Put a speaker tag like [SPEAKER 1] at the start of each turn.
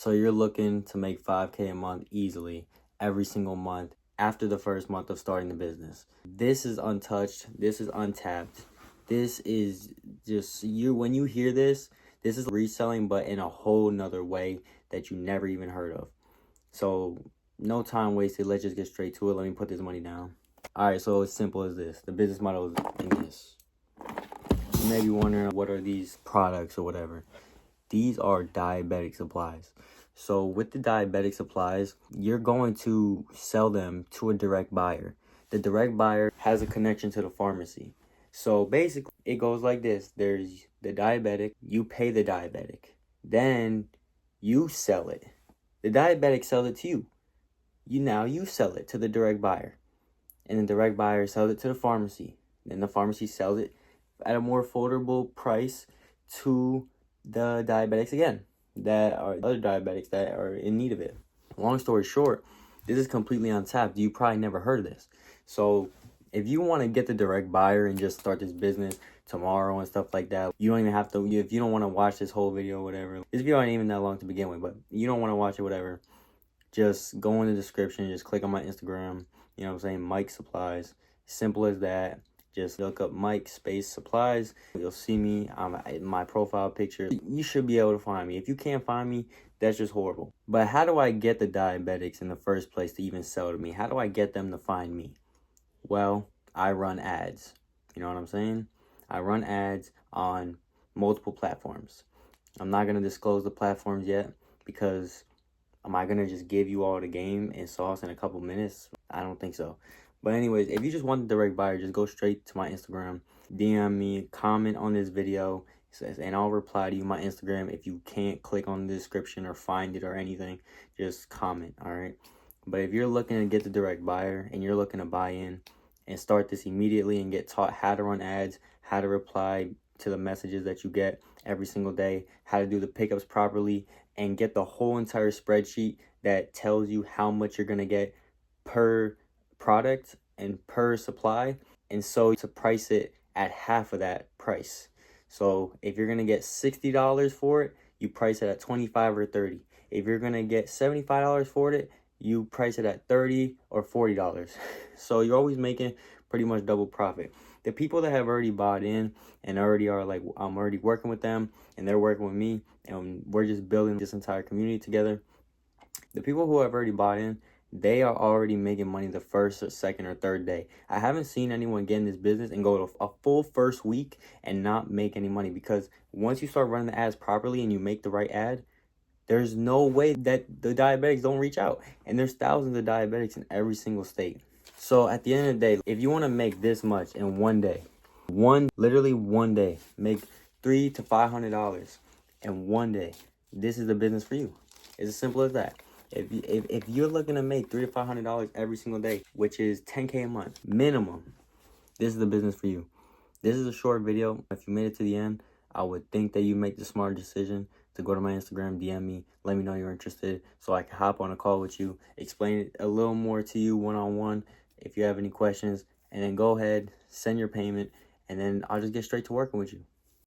[SPEAKER 1] So you're looking to make 5K a month easily every single month after the first month of starting the business. This is untouched. This is untapped. This is just you. When you hear this, this is reselling, but in a whole nother way that you never even heard of. So no time wasted. Let's just get straight to it. Let me put this money down. All right, so it's simple as this. The business model is in this. You may be wondering, what are these products or whatever? These are diabetic supplies. So with the diabetic supplies, you're going to sell them to a direct buyer. The direct buyer has a connection to the pharmacy. So basically, it goes like this. There's the diabetic, you pay the diabetic. Then you sell it. The diabetic sells it to you. You sell it to the direct buyer. And the direct buyer sells it to the pharmacy. Then the pharmacy sells it at a more affordable price to the diabetics again, that are other diabetics that are in need of it. Long story short, this is completely untapped. You probably never heard of this. So if you want to get the direct buyer and just start this business tomorrow and stuff like that, you don't even have to, if you don't want to watch this whole video or whatever, this video ain't even that long to begin with, but you don't want to watch it, whatever, just go in the description, just click on my Instagram, you know what I'm saying, Mike Supplies. Simple as that. Just look up Mike Space Supplies. You'll see me in my profile picture. You should be able to find me. If you can't find me, that's just horrible. But how do I get the diabetics in the first place to even sell to me? How do I get them to find me? Well, I run ads. You know what I'm saying? I run ads on multiple platforms. I'm not going to disclose the platforms yet because am I going to just give you all the game and sauce in a couple minutes? I don't think so. But anyways, if you just want the direct buyer, just go straight to my Instagram, DM me, comment on this video, and I'll reply to you my Instagram. If you can't click on the description or find it or anything, just comment, all right? But if you're looking to get the direct buyer and you're looking to buy in and start this immediately and get taught how to run ads, how to reply to the messages that you get every single day, how to do the pickups properly, and get the whole entire spreadsheet that tells you how much you're going to get per product and per supply, and so to price it at half of that price. So if you're gonna get $60 for it, you price it at $25 or $30. If you're gonna get $75 for it, you price it at $30 or $40. So you're always making pretty much double profit. The people that have already bought in and already are like, I'm already working with them and they're working with me and we're just building this entire community together. The people who have already bought in, they are already making money the first or second or third day. I haven't seen anyone get in this business and go to a full first week and not make any money, because once you start running the ads properly and you make the right ad, there's no way that the diabetics don't reach out. And there's thousands of diabetics in every single state. So at the end of the day, if you want to make this much in one day, literally one day, make $300 to $500 in one day, this is the business for you. It's as simple as that. If you're looking to make $300 to $500 every single day, which is 10K a month minimum, this is the business for you. This is a short video. If you made it to the end, I would think that you make the smart decision to go to my Instagram, DM me, let me know you're interested so I can hop on a call with you, explain it a little more to you one-on-one if you have any questions, and then go ahead, send your payment, and then I'll just get straight to working with you.